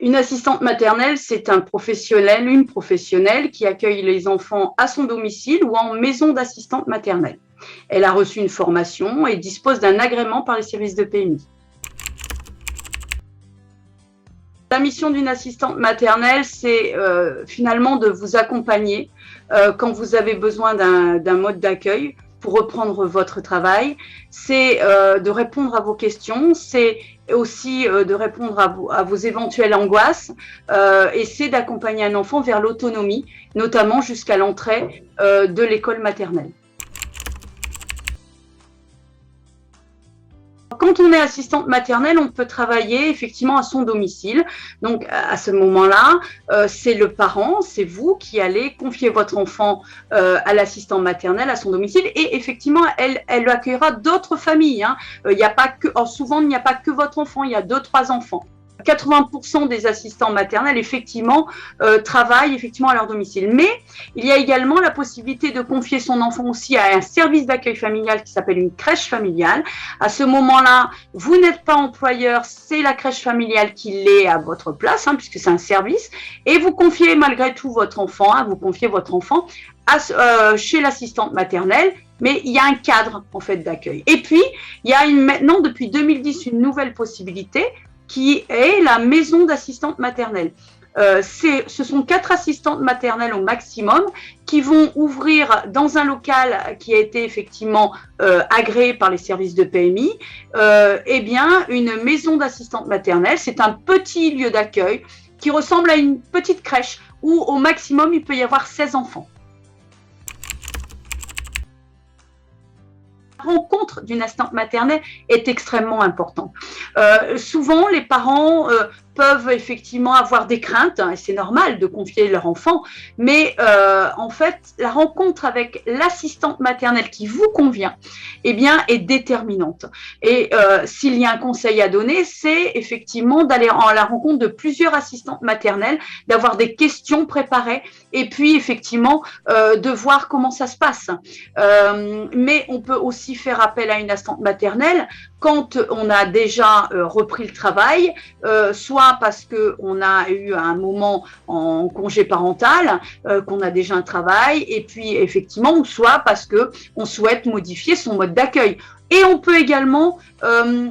Une assistante maternelle, c'est un professionnel, une professionnelle qui accueille les enfants à son domicile ou en maison d'assistante maternelle. Elle a reçu une formation et dispose d'un agrément par les services de PMI. La mission d'une assistante maternelle, c'est finalement de vous accompagner quand vous avez besoin d'un mode d'accueil pour reprendre votre travail. C'est de répondre à vos questions, c'est aussi de répondre à vos éventuelles angoisses et c'est d'accompagner un enfant vers l'autonomie, notamment jusqu'à l'entrée de l'école maternelle. Quand on est assistante maternelle, on peut travailler effectivement à son domicile. Donc, à ce moment-là, c'est le parent, c'est vous qui allez confier votre enfant à l'assistante maternelle à son domicile. Et effectivement, elle accueillera d'autres familles. Il n'y a pas que, souvent, il n'y a pas que votre enfant, il y a 2-3 enfants. 80% des assistants maternels, effectivement, travaillent effectivement à leur domicile. Mais il y a également la possibilité de confier son enfant aussi à un service d'accueil familial qui s'appelle une crèche familiale. À ce moment-là, vous n'êtes pas employeur, c'est la crèche familiale qui l'est à votre place, puisque c'est un service. Et vous confiez malgré tout votre enfant, vous confiez votre enfant chez l'assistante maternelle. Mais il y a un cadre en fait d'accueil. Et puis, il y a maintenant, depuis 2010, une nouvelle possibilité qui est la maison d'assistante maternelle. Ce sont 4 assistantes maternelles au maximum qui vont ouvrir dans un local qui a été effectivement agréé par les services de PMI, une maison d'assistante maternelle. C'est un petit lieu d'accueil qui ressemble à une petite crèche où au maximum il peut y avoir 16 enfants. La rencontre d'une assistante maternelle est extrêmement importante. Souvent, les parents peuvent effectivement avoir des craintes, et c'est normal de confier leur enfant, mais en fait, la rencontre avec l'assistante maternelle qui vous convient, est déterminante. Et s'il y a un conseil à donner, c'est effectivement d'aller à la rencontre de plusieurs assistantes maternelles, d'avoir des questions préparées, et puis effectivement de voir comment ça se passe. Mais on peut aussi faire appel à une assistante maternelle quand on a déjà repris le travail, soit parce qu'on a eu un moment en congé parental, qu'on a déjà un travail, et puis effectivement, soit parce qu'on souhaite modifier son mode d'accueil. Et on peut également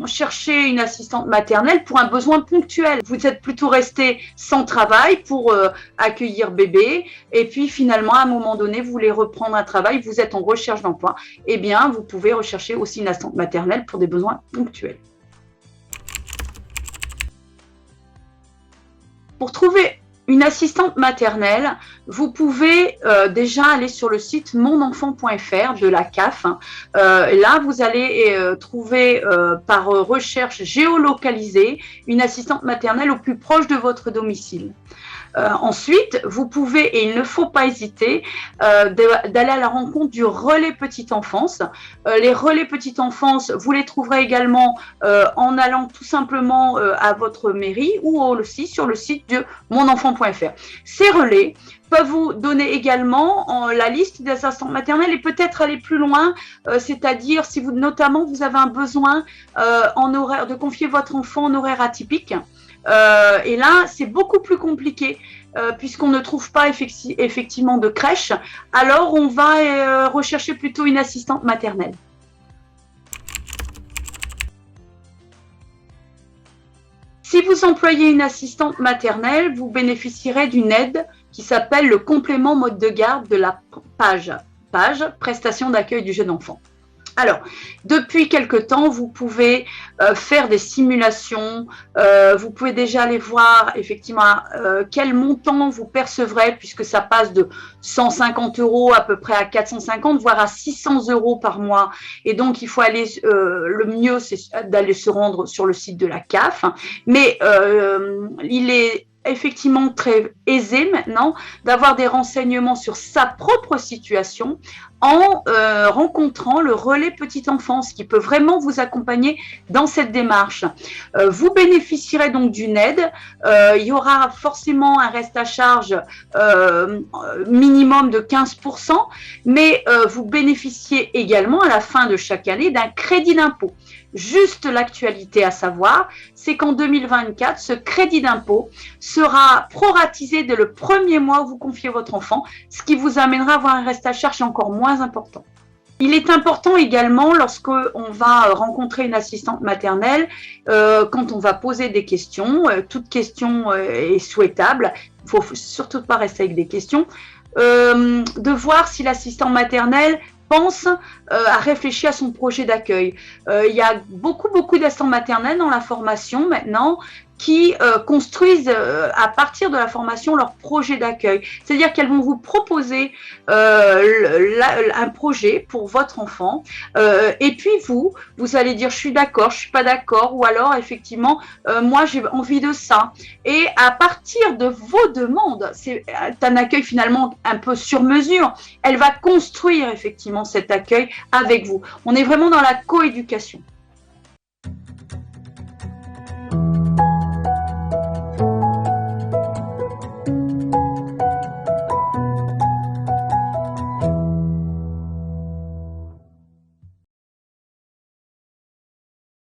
chercher une assistante maternelle pour un besoin ponctuel. Vous êtes plutôt resté sans travail pour accueillir bébé, et puis finalement, à un moment donné, vous voulez reprendre un travail, vous êtes en recherche d'emploi, vous pouvez rechercher aussi une assistante maternelle pour des besoins ponctuels. Pour trouver une assistante maternelle, vous pouvez déjà aller sur le site monenfant.fr de la CAF. Là, vous allez trouver par recherche géolocalisée une assistante maternelle au plus proche de votre domicile. Ensuite, vous pouvez, et il ne faut pas hésiter, d'aller à la rencontre du relais petite enfance. Les relais petite enfance, vous les trouverez également en allant tout simplement à votre mairie ou aussi sur le site de monenfant.fr. Ces relais peuvent vous donner également la liste des assistantes maternelles et peut-être aller plus loin, c'est-à-dire si vous notamment vous avez un besoin en horaire de confier votre enfant en horaire atypique. Et là, c'est beaucoup plus compliqué puisqu'on ne trouve pas effectivement de crèche. Alors, on va rechercher plutôt une assistante maternelle. Si vous employez une assistante maternelle, vous bénéficierez d'une aide qui s'appelle le complément mode de garde de la PAJE, prestation d'accueil du jeune enfant. Alors, depuis quelque temps, vous pouvez faire des simulations, vous pouvez déjà aller voir effectivement quel montant vous percevrez, puisque ça passe de 150 € à peu près à 450, voire à 600 € par mois. Et donc, il faut aller, le mieux, c'est d'aller se rendre sur le site de la CAF. Mais il est effectivement très aisé maintenant d'avoir des renseignements sur sa propre situation en rencontrant le relais petite enfance qui peut vraiment vous accompagner dans cette démarche. Vous bénéficierez donc d'une aide. Il y aura forcément un reste à charge minimum de 15%, mais vous bénéficiez également à la fin de chaque année d'un crédit d'impôt. juste l'actualité à savoir, c'est qu'en 2024, ce crédit d'impôt sera proratisé dès le premier mois où vous confiez votre enfant, ce qui vous amènera à avoir un reste à charge encore moins important. Il est important également, lorsqu'on va rencontrer une assistante maternelle, quand on va poser des questions, toute question est souhaitable, il ne faut surtout pas rester avec des questions, de voir si l'assistant maternel pense à réfléchir à son projet d'accueil. Il y a beaucoup d'assistants maternels dans la formation maintenant qui construisent à partir de la formation leur projet d'accueil. C'est-à-dire qu'elles vont vous proposer un projet pour votre enfant et puis vous allez dire je suis d'accord, je suis pas d'accord ou alors effectivement moi j'ai envie de ça. Et à partir de vos demandes, c'est un accueil finalement un peu sur mesure, elle va construire effectivement cet accueil avec vous. On est vraiment dans la coéducation.